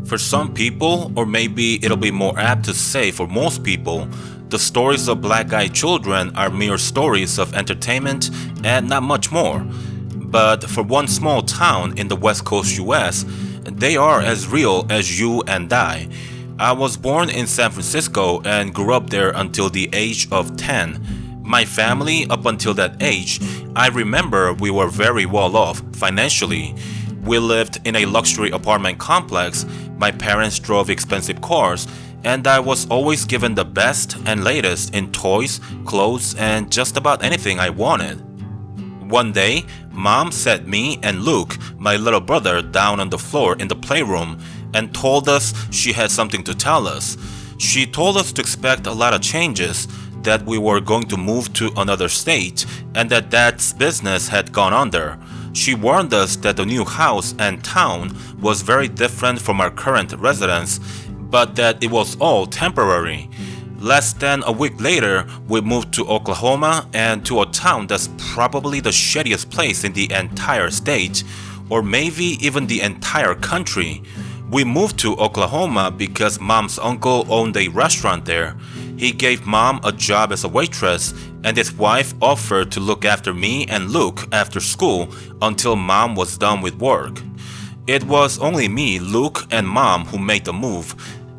For some people, or maybe it'll be more apt to say for most people, the stories of black-eyed children are mere stories of entertainment and not much more. But for one small town in the West Coast US, they are as real as you and I. I was born in San Francisco and grew up there until the age of 10. My family, up until that age, I remember we were very well off financially. We lived in a luxury apartment complex, my parents drove expensive cars, and I was always given the best and latest in toys, clothes, and just about anything I wanted. One day, Mom sat me and Luke, my little brother, down on the floor in the playroom and told us she had something to tell us. She told us to expect a lot of changes, that we were going to move to another state, and that Dad's business had gone under. She warned us that the new house and town was very different from our current residence, but that it was all temporary. Less than a week later, we moved to Oklahoma and to a town that's probably the shittiest place in the entire state, or maybe even the entire country. We moved to Oklahoma because Mom's uncle owned a restaurant there. He gave Mom a job as a waitress, and his wife offered to look after me and Luke after school until Mom was done with work. It was only me, Luke, and Mom who made the move.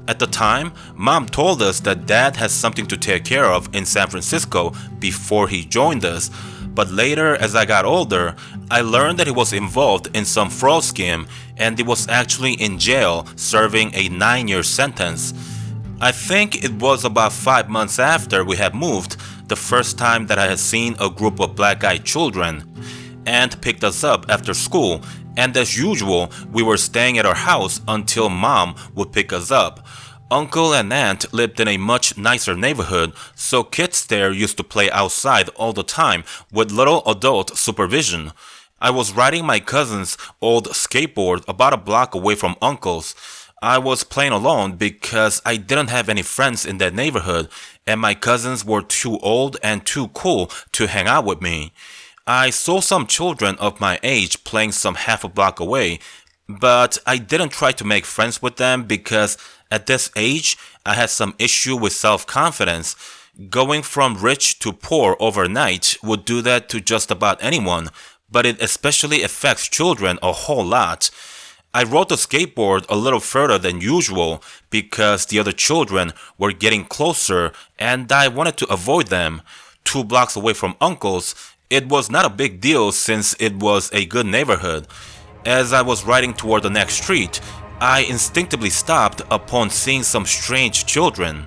At the time, Mom told us that Dad has something to take care of in San Francisco before he joined us, but later as I got older, I learned that he was involved in some fraud scheme and he was actually in jail serving a 9-year sentence. I think it was about 5 months after we had moved, the first time that I had seen a group of black-eyed children. Aunt picked us up after school, and as usual, we were staying at our house until Mom would pick us up. Uncle and Aunt lived in a much nicer neighborhood, so kids there used to play outside all the time with little adult supervision. I was riding my cousin's old skateboard about a block away from Uncle's. I was playing alone because I didn't have any friends in that neighborhood, and my cousins were too old and too cool to hang out with me. I saw some children of my age playing some half a block away, but I didn't try to make friends with them because at this age, I had some issue with self-confidence. Going from rich to poor overnight would do that to just about anyone, but it especially affects children a whole lot. I rode the skateboard a little further than usual because the other children were getting closer and I wanted to avoid them. 2 blocks away from Uncle's, it was not a big deal since it was a good neighborhood. As I was riding toward the next street, I instinctively stopped upon seeing some strange children.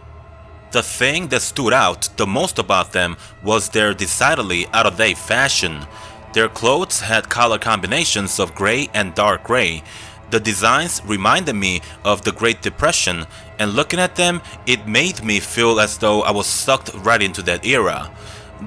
The thing that stood out the most about them was their decidedly out-of-date fashion. Their clothes had color combinations of gray and dark gray. The designs reminded me of the Great Depression, and looking at them, it made me feel as though I was sucked right into that era.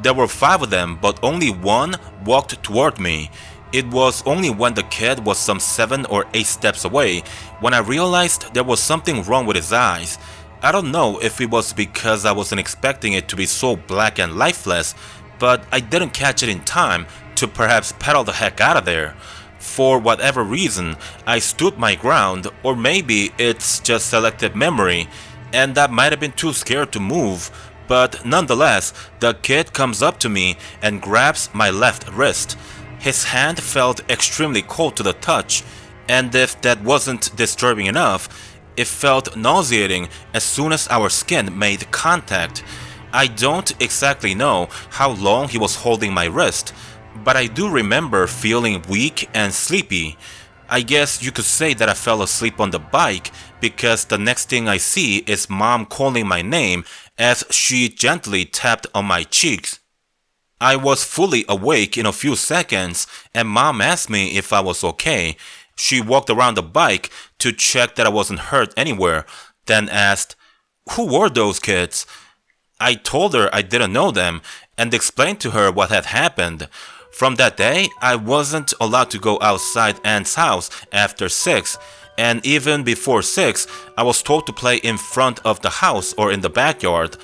There were 5 of them, but only one walked toward me. It was only when the kid was some 7 or 8 steps away when I realized there was something wrong with his eyes. I don't know if it was because I wasn't expecting it to be so black and lifeless, but I didn't catch it in time to perhaps pedal the heck out of there. For whatever reason, I stood my ground, or maybe it's just selective memory, and I might have been too scared to move, but nonetheless, the kid comes up to me and grabs my left wrist. His hand felt extremely cold to the touch, and if that wasn't disturbing enough, it felt nauseating as soon as our skin made contact. I don't exactly know how long he was holding my wrist, but I do remember feeling weak and sleepy. I guess you could say that I fell asleep on the bike because the next thing I see is Mom calling my name as she gently tapped on my cheeks. I was fully awake in a few seconds and Mom asked me if I was okay. She walked around the bike to check that I wasn't hurt anywhere, then asked, "Who were those kids?" I told her I didn't know them and explained to her what had happened. From that day, I wasn't allowed to go outside Aunt's house after 6, and even before 6, I was told to play in front of the house or in the backyard.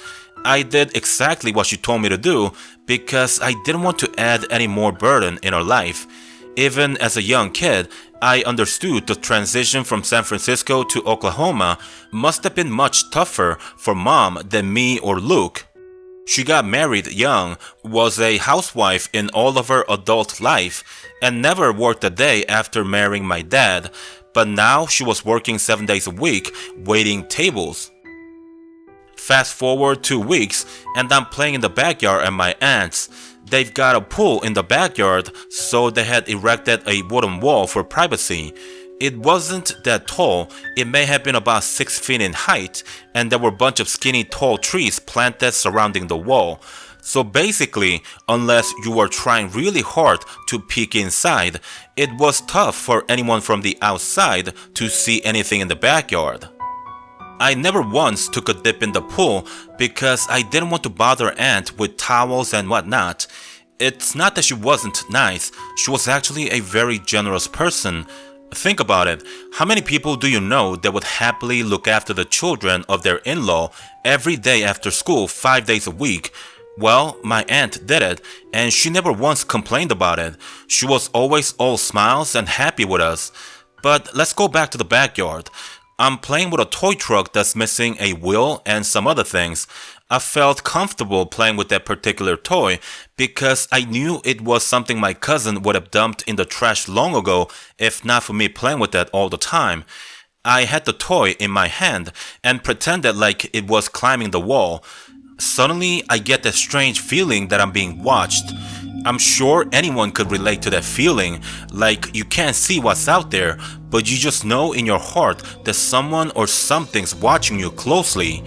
I did exactly what she told me to do because I didn't want to add any more burden in her life. Even as a young kid, I understood the transition from San Francisco to Oklahoma must have been much tougher for Mom than me or Luke. She got married young, was a housewife in all of her adult life, and never worked a day after marrying my dad, but now she was working 7 days a week, waiting tables. Fast forward 2 weeks, and I'm playing in the backyard at my aunt's. They've got a pool in the backyard, so they had erected a wooden wall for privacy. It wasn't that tall, it may have been about 6 feet in height, and there were a bunch of skinny tall trees planted surrounding the wall. So basically, unless you were trying really hard to peek inside, it was tough for anyone from the outside to see anything in the backyard. I never once took a dip in the pool because I didn't want to bother Aunt with towels and whatnot. It's not that she wasn't nice, she was actually a very generous person. Think about it, how many people do you know that would happily look after the children of their in-law every day after school 5 days a week? Well, my aunt did it, and she never once complained about it. She was always all smiles and happy with us. But let's go back to the backyard. I'm playing with a toy truck that's missing a wheel and some other things. I felt comfortable playing with that particular toy because I knew it was something my cousin would have dumped in the trash long ago if not for me playing with that all the time. I had the toy in my hand and pretended like it was climbing the wall. Suddenly, I get that strange feeling that I'm being watched. I'm sure anyone could relate to that feeling, like you can't see what's out there, but you just know in your heart that someone or something's watching you closely.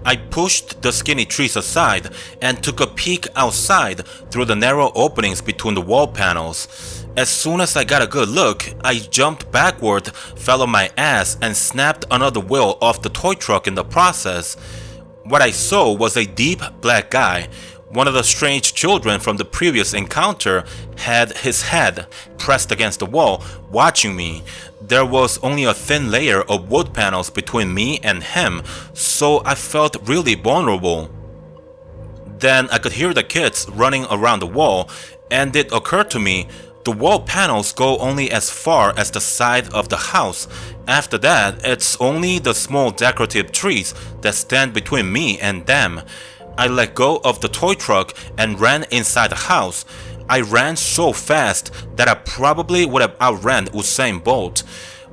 I pushed the skinny trees aside and took a peek outside through the narrow openings between the wall panels. As soon as I got a good look, I jumped backward, fell on my ass, and snapped another wheel off the toy truck in the process. What I saw was a deep black guy. One of the strange children from the previous encounter had his head pressed against the wall, watching me. There was only a thin layer of wood panels between me and him, so I felt really vulnerable. Then I could hear the kids running around the wall, and it occurred to me, the wall panels go only as far as the side of the house. After that, it's only the small decorative trees that stand between me and them. I let go of the toy truck and ran inside the house. I ran so fast that I probably would have outran Usain Bolt.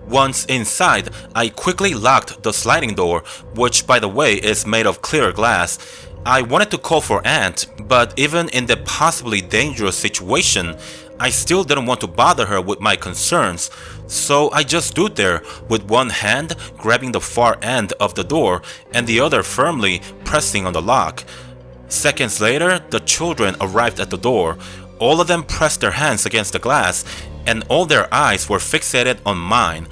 Once inside, I quickly locked the sliding door, which by the way is made of clear glass. I wanted to call for Aunt, but even in that possibly dangerous situation, I still didn't want to bother her with my concerns, so I just stood there with one hand grabbing the far end of the door and the other firmly pressing on the lock. Seconds later, the children arrived at the door. All of them pressed their hands against the glass, and all their eyes were fixated on mine.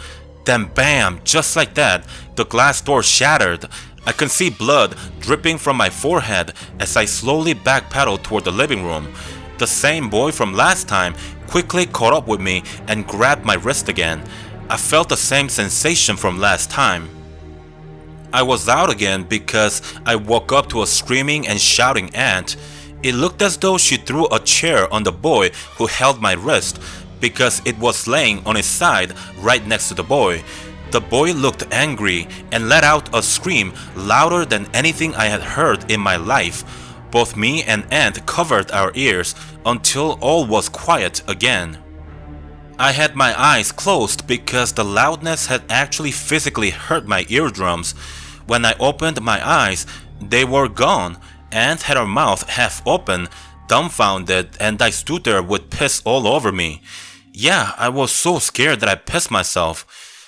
Then bam, just like that, the glass door shattered. I could see blood dripping from my forehead as I slowly backpedaled toward the living room. The same boy from last time quickly caught up with me and grabbed my wrist again. I felt the same sensation from last time. I was out again because I woke up to a screaming and shouting aunt. It looked as though she threw a chair on the boy who held my wrist because it was laying on his side right next to the boy. The boy looked angry and let out a scream louder than anything I had heard in my life. Both me and Aunt covered our ears until all was quiet again. I had my eyes closed because the loudness had actually physically hurt my eardrums. When I opened my eyes, they were gone. Aunt had her mouth half open, dumbfounded, and I stood there with piss all over me. Yeah, I was so scared that I pissed myself.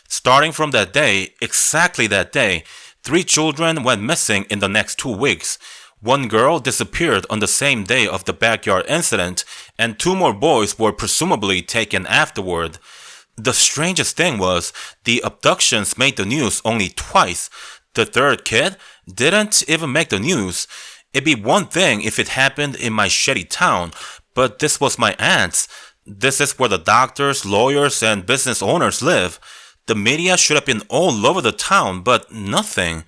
Starting from that day, exactly that day, 3 children went missing in the next 2 weeks. 1 girl disappeared on the same day of the backyard incident, and 2 more boys were presumably taken afterward. The strangest thing was, the abductions made the news only twice. The 3rd kid didn't even make the news. It'd be one thing if it happened in my shitty town, but this was my aunt's. This is where the doctors, lawyers, and business owners live. The media should have been all over the town, but nothing.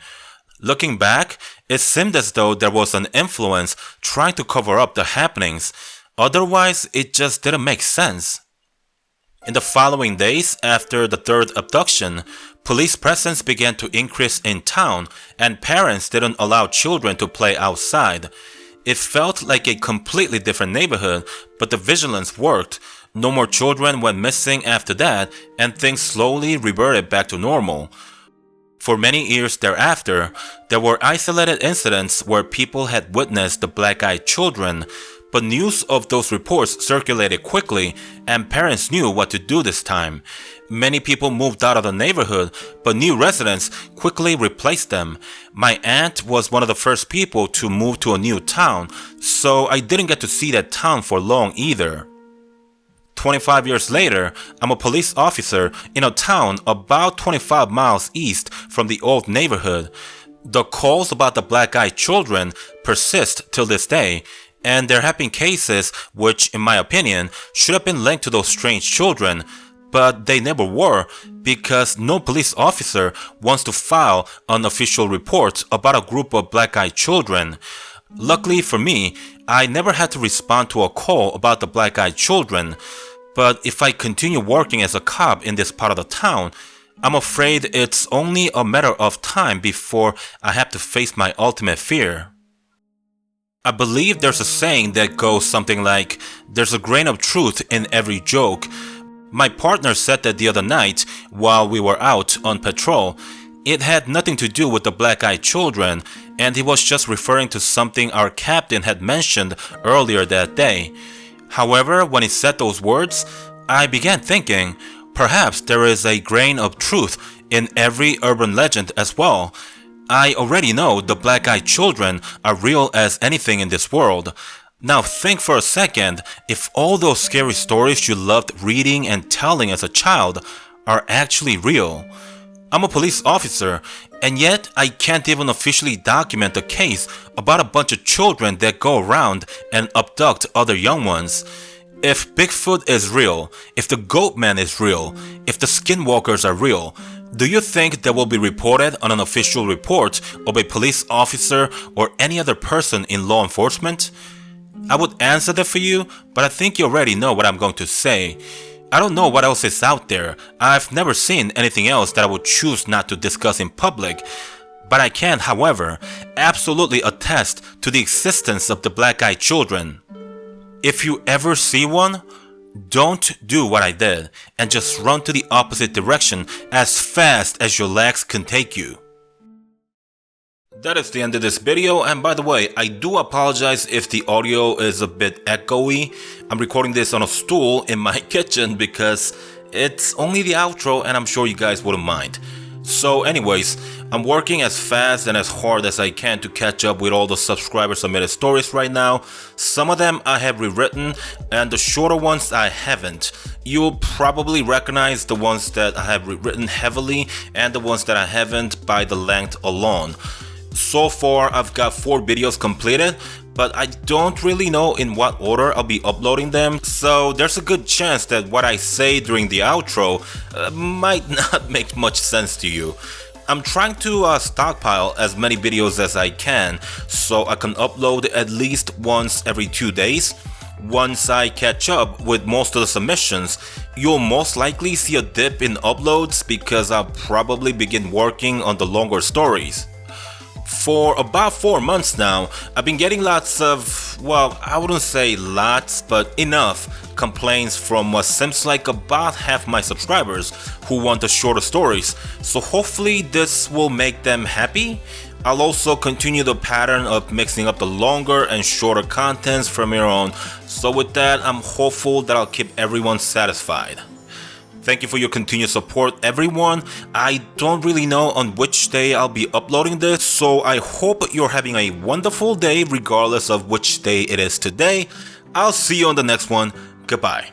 Looking back, it seemed as though there was an influence trying to cover up the happenings. Otherwise, it just didn't make sense. In the following days after the third abduction, police presence began to increase in town and parents didn't allow children to play outside. It felt like a completely different neighborhood, but the vigilance worked. No more children went missing after that, and things slowly reverted back to normal. For many years thereafter, there were isolated incidents where people had witnessed the black-eyed children, but news of those reports circulated quickly and parents knew what to do this time. Many people moved out of the neighborhood, but new residents quickly replaced them. My aunt was one of the first people to move to a new town, so I didn't get to see that town for long either. 25 years later, I'm a police officer in a town about 25 miles east from the old neighborhood. The calls about the black-eyed children persist till this day, and there have been cases which, in my opinion, should have been linked to those strange children, but they never were because no police officer wants to file an official report about a group of black-eyed children. Luckily for me, I never had to respond to a call about the black-eyed children, but if I continue working as a cop in this part of the town, I'm afraid it's only a matter of time before I have to face my ultimate fear. I believe there's a saying that goes something like, "There's a grain of truth in every joke." My partner said that the other night while we were out on patrol. It had nothing to do with the black-eyed children, and he was just referring to something our captain had mentioned earlier that day. However, when he said those words, I began thinking, perhaps there is a grain of truth in every urban legend as well. I already know the black-eyed children are real as anything in this world. Now think for a second if all those scary stories you loved reading and telling as a child are actually real. I'm a police officer, and yet I can't even officially document a case about a bunch of children that go around and abduct other young ones. If Bigfoot is real, if the Goatman is real, if the Skinwalkers are real, do you think that will be reported on an official report of a police officer or any other person in law enforcement? I would answer that for you, but I think you already know what I'm going to say. I don't know what else is out there. I've never seen anything else that I would choose not to discuss in public. But I can, however, absolutely attest to the existence of the black-eyed children. If you ever see one, don't do what I did and just run to the opposite direction as fast as your legs can take you. That is the end of this video, and by the way, I do apologize if the audio is a bit echoey. I'm recording this on a stool in my kitchen because it's only the outro and I'm sure you guys wouldn't mind. So anyways, I'm working as fast and as hard as I can to catch up with all the subscriber submitted stories right now. Some of them I have rewritten and the shorter ones I haven't. You'll probably recognize the ones that I have rewritten heavily and the ones that I haven't by the length alone. So far, I've got 4 videos completed, but I don't really know in what order I'll be uploading them, so there's a good chance that what I say during the outro might not make much sense to you. I'm trying to stockpile as many videos as I can, so I can upload at least once every 2 days. Once I catch up with most of the submissions, you'll most likely see a dip in uploads because I'll probably begin working on the longer stories. For about 4 months now, I've been getting lots of, well, I wouldn't say lots, but enough complaints from what seems like about half my subscribers who want the shorter stories, so hopefully this will make them happy. I'll also continue the pattern of mixing up the longer and shorter contents from here on, so with that, I'm hopeful that I'll keep everyone satisfied. Thank you for your continued support, everyone. I don't really know on which day I'll be uploading this, so I hope you're having a wonderful day regardless of which day it is today. I'll see you on the next one. Goodbye.